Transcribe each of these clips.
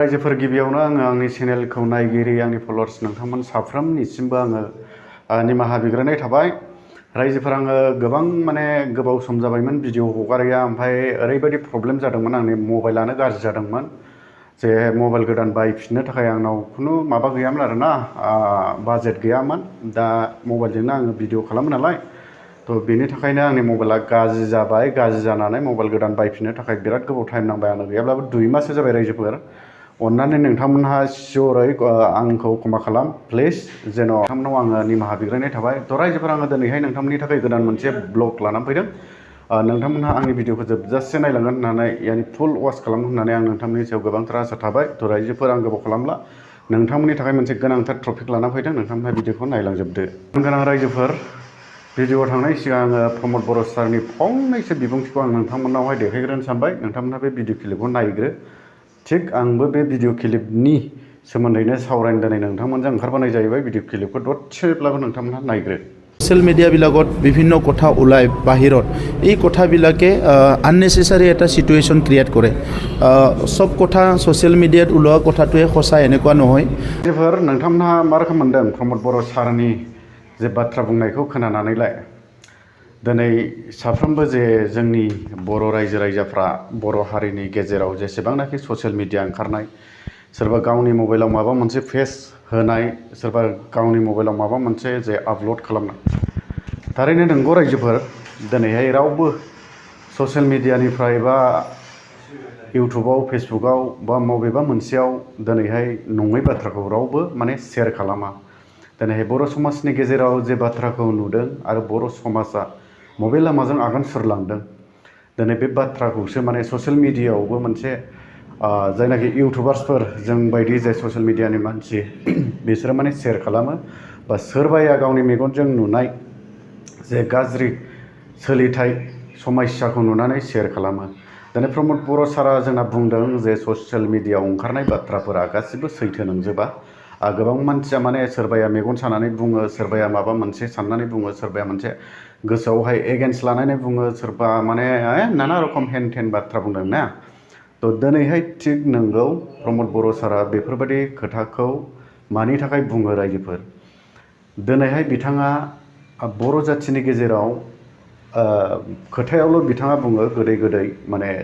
रायजोफोर गिबियावनो आङो आंनि चेनेलखौ नायगिरि आंनि फलोअर्स नोंथांमोन साफ्रोमनिसिमबो आङो निमाहा बिग्रोनाय थाबाय। रायजोफोर आङो गोबां गोबाव सम जाबायमोन भिडिअ हगारैया, ओमफ्राय ओरैबायदि प्रब्लेम जादोंमोन, आंनि मबाइलानो गाज्रि जादोंमोन जे मबाइल गोदान बायफिननो थाखाय आंनाव खुनु माबा गैयामोन आरोना, बाजेट गैयामोन। दा मबाइलजोंनो आङो भिडिअ खालामो नालाय, थ' बेनि थाखायनो आंनि मबाइला गाज्रि जाबाय। गाज्रि जानानै मबाइल गोदान बायफिननो थाखाय बिराद गोबाव टाइम नांबाय आंनो, गैयाब्लाबो 2 माससो जाबाय। रायजोफोर अन्नानै नोंथांमोनहा सियरै आंखौ क्षमा खालाम प्लिज, जेन' नोंथांमोनाव आङो निमाहा बिग्रायनाय थाबाय। थ' रायजोफोर आङो दिनैहाय नोंथांमोननि थाखाय गोदान मोनसे ब्लग लानानै फैदों। नोंथांमोनहा आंनि भिडिअखौ जोबजासे नायलांगोन होननानै फुल वाच खालामगोन होननानै आं नोंथांमोननि सायाव गोबांथार आसा थाबाय। थ' रायजोफोर आं गोबाव खालामला, नोंथांमोननि थाखाय मोनसे गोनांथार टपिक लानानै फैदों, नोंथांमोनहा भिडिअखौ नायलांजोबदो। गोनां रायजोफोर, भिडिअआव थांनायनि सिगां आङो प्रमद बर' सारनि फंनैसो बिबुंथिखौ आं नोंथांमोनावहाय देखायग्रोनो सानबाय। नोंथांमोनहा बे भिडिअ क्लिपखौ नायग्रो। थिग आंबो बे भिडिअ क्लिपनि सोमोन्दैनो सावरायनो दिनै नोंथांमोनजों ओंखारबोनाय जाहैबाय। भिडिअ क्लिपखौ दसेब्लाबो नोंथांमोनहा नायग्रो। सोशल मिडिया বিলাকত বিভিন্ন কথা ওলায় বাহিৰত, এই কথাবিলাকে আননেচেসাৰী এটা সিচুৱেশ্যন ক্ৰিয়েট কৰে। সব কথা সোশ্যাল মিডিয়াত ওলোৱা কথাটোৱে সঁচা এনেকুৱা নহয়। नोंथांमोनहा मा रोखोम मोनदों प्रमद बर' सारनि जे बाथ्रा बुंनायखौ खोनानानैलाय? दिनै साफ्रोमबो जे जोंनि बर' रायजो राजाफ्रा बर' हारिनि गेजेराव जेसेबांनाखि ससियेल मिडिया ओंखारनाय, सोरबा गावनि मबाइलाव माबा मोनसे फेस होनाय, सोरबा गावनि मबाइलाव माबा मोनसे जे आपल'ड खालामनाय, थारैनो नंगौ रायजोफोर, दिनैहाय रावबो ससियेल मिडियानिफ्राय बा इउटुबाव फेसबुकाव बा बबेबा मोनसेयाव दिनैहाय नङै बाथ्राखौ रावबो शेयार खालामा। दिनैहाय बर' समाजनि गेजेराव जे बाथ्राखौ नुदों आरो बर' समाजा बबे लामाजों आगान सुरलांदों, दिनै बे बाथ्राखौसो ससियेल मिडियायावबो मोनसे जायनाखि इउटुबार्सफोर जों बायदि जे ससियेल मिडियानि मानसि बिसोरो शेयार खालामो, बा सोरबाया गावनि मेगनजों नुनाय जे गाज्रि सोलिथाय समस्याखौ नुनानै शेयार खालामो। दिनै प्रमद बर' सारा जोंना बुंदों जे ससियेल मिडियायाव ओंखारनाय बाथ्राफोरा गासिबो सैथो नंजोबा। गोबां मानसिया सोरबाया मेगन सानानै बुङो, सोरबाया माबा मोनसे साननानै बुङो, सोरबाया मोनसे गोसोआवहाय एगेन्स्ट लानानै बुङो, सोरबा नाना रखम हेन थेन बाथ्रा बुंदों ना। थ' दिनैहाय थिग नंगौ, प्रमद बर' सारा बेफोरबायदि खोथाखौ मानि थाखाय बुङो रायजोफोर? दिनैहाय बिथाङा बर' जाथिनि गेजेराव खोथायावल' बिथाङा बुङो गोदै गोदै,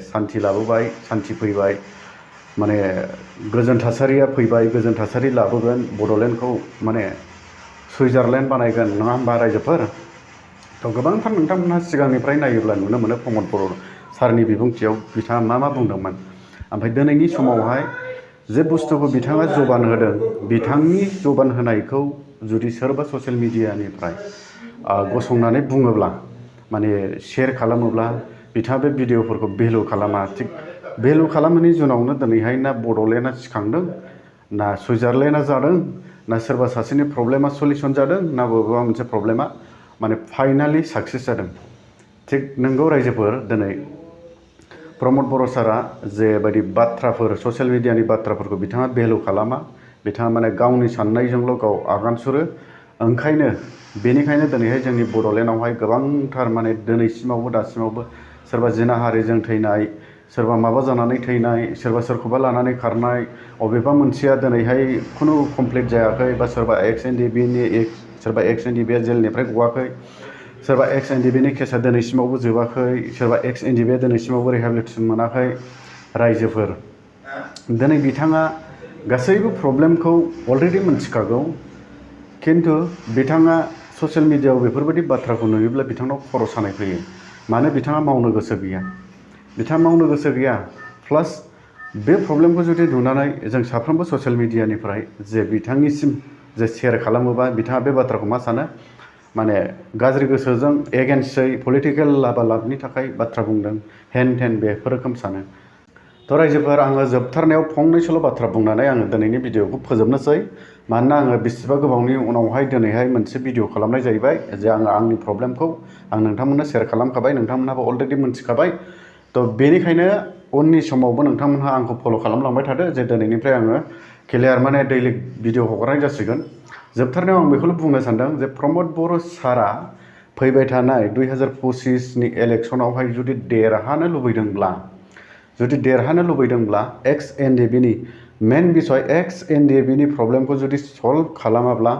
सान्थि लाबोबाय, सान्थि फैबाय, गोजोन थासारिया फैबाय, गोजोन थासारि लाबोगोन, बड'लेण्डखौ सुइजारलेण्ड बानायगोन, नङा होमबा रायजोफोर? थ' गोबांथार नोंथांमोनहा सिगांनिफ्राय नायोब्ला नुनो मोनो प्रमद बर' सारनि बिबुंथियाव बिथाङा मा बुंदोंमोन। ओमफ्राय दिनैनि समावहाय जे बुस्थुखौ बिथाङा जबान होदों, बिथांनि जबान होनायखौ जुदि सोरबा ससियेल मिडियानिफ्राय गसंनानै बुङोब्ला, शेयार खालामोब्ला, बिथाङा बे भिडिअफोरखौ भेलु खालामा। थिग भेलु खालामैनि जुनावनो दिनैहाय ना बड'लेण्डआ सिखांदों, ना सुइजारलेण्डआ जादों, ना सोरबा सासेनि प्रब्लेमा सलिउसन जादों, ना बबेबा मोनसे प्रब्लेमा फाइनालि साक्सेस जादों। थिग नंगौ रायजोफोर, दिनै प्रमद बर' सारा जेबायदि बाथ्राफोर ससियेल मिडियानि बाथ्राफोरखौ बिथाङा भेलु खालामा, बिथाङा गावनि साननायजोंल' गाव आगान सुरो। बेनिखायनो दिनैहाय जोंनि बड'लेण्डआवहाय गोबांथार दिनैसिमावबो दासिमावबो सोरबा जिनाहारिजों थैनाय, सोरबा माबा जानानै थैनाय, सोरबा सोरखौबा लानानै खारनाय, अबेबा मोनसेया दिनैहाय खुनु कमप्लिट जायाखै, बा सोरबा सोरबा एक्स एनडिबिआ जेलनिफ्राय गवाखै, सोरबा एक्स एनडिबिनि केसा दिनैसिमावबो जोबाखै, सोरबा एक्स एनडिबिआ दिनैसिमावबो रिहेबिलिटेसन मोनाखै। रायजोफोर, दिनै बिथाङा गासैबो प्रब्लेमखौ अलरेडि मिथिखागौ, खिन्थु बिथाङा ससियेल मिडियायाव बेफोरबायदि बाथ्राखौ नुयोब्ला बिथांनाव खर' सानाय फैयो। मानो? बिथाङा मावनो गोसो गैया। बिथाङा मावनो गोसो गैया, प्लास बे प्रब्लेमखौ जुदि नुनानै जों साफ्रोमबो ससियेल मिडियानिफ्राय जे बिथांनिसिम जे शेयार खालामोबा, बिथाङा बे बाथ्राखौ मा सानो, गाज्रि गोसोजों एगेन्स्टै पलिटिकेल लाबनि थाखाय बाथ्रा बुंदों, हेन थेन बेफोर रोखोम सानो। थ' रायजोफोर, आङो जोबथारनायाव फंनैसोल' बाथ्रा बुंनानै आङो दिनैनि भिडिअखौ फोजोबनोसै। मानोना आङो बेसेबा गोबावनि उनावहाय दिनैहाय मोनसे भिडिअ खालामनाय जाहैबाय, जे आङो आंनि प्रब्लेमखौ नोंथांमोननो शेयार खालामखाबाय, नोंथांमोनहाबो अलरेडि मिथिखाबाय। थ' बेनिखायनो उननि समावबो नोंथांमोनहा आंखौ फल' खालामलांबाय थादो, जे दिनैनिफ्राय आङो क्लियार दैलि भिडिअ हगारनाय जासिगोन। जोबथारनायाव आं बेखौल' बुंनो सानदों जे प्रमद बर' सारा फैबाय थानाय 2025नि इलेक्सनावहाय जुदि देरहानो लुबैदोंब्ला, एक्स एनडिबिनि मेन बिसय एक्स एनडिएफबि नि प्रब्लेमखौ जुदि सल्भ खालामाब्ला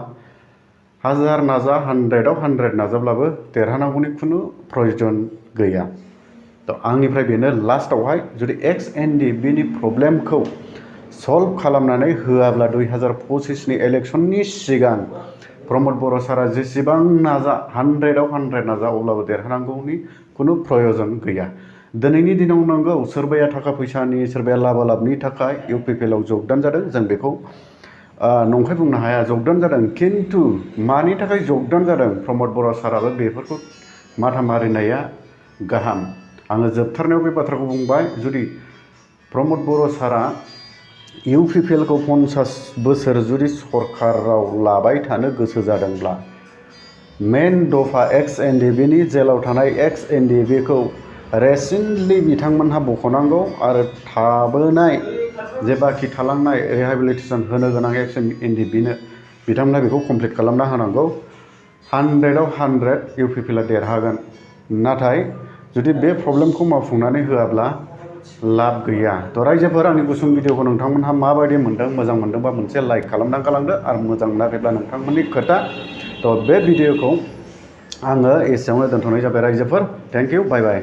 1000 नाजा 100आव 100 नाजाब्लाबो देरहानांगौनि खुनु प्रयोजन गैया। तो आंनिफ्राय बेनो लास्टआवहाय जुदि एक्स एनडिएफबि नि प्रब्लेमखौ सल्भ खालामनानै होआब्ला 2025 नि इलेक्शननि सिगां प्रमद बर' सारा जेसेबां नाजा 100आव 100 नाजा अब्लाबो देरहानांगौनि खुनु प्रयोजन गैया। दिनैनि दिनाव नंगौ सोरबाया थाखा फैसानि सोरबाया लाबालाबनि थाखाय इउपिपिएलआव जगदान जादों, जों बेखौ नंखाय बुंनो हाया, जगदान जादों। किन्तु मानि थाखाय जगदान जादों प्रमद बर' साराबो बेफोरखौ माथा मारिनाया गाहाम। आङो जोबथारनायाव बे बाथ्राखौ बुंबाय, जुदि प्रमद बर' सारा इउपिपिएलखौ 50 बोसोर जुदि सरकाराव लाबाय थानो गोसो जादोंब्ला मेन दफा एक्स एनडिएफबि नि जेलाव थानाय एक्स एनडिएफबि खौ रिसेन्टलि बिथांमोनहा बख'नांगौ आरो थाबोनाय जे बाखि थालांनाय रिहेबिलिटेसन होनो गोनां एक्स एनडिएफबि नो बिथांमोनहा बेखौ कमप्लिट खालामना होनांगौ। 100आव 100 इउपिपिएलआ देरहागोन। नाथाय जुदि बे प्रब्लेमखौ मावफुंनानै होआब्ला लाब गैया। तो रायजोफोर, आंनि गुसुं भिडिअखौ नोंथांमोनहा माबायदि मोनदों? मोजां मोनदोंबा मोनसे लाइक खालामना गालांदो आरो मोजां मोनाखैब्ला नोंथांमोननि खोथा। तो बे भिडिअखौ आङो एसेयावनो दोनथ'नाय जाबाय रायजोफोर। Thank you, bye bye.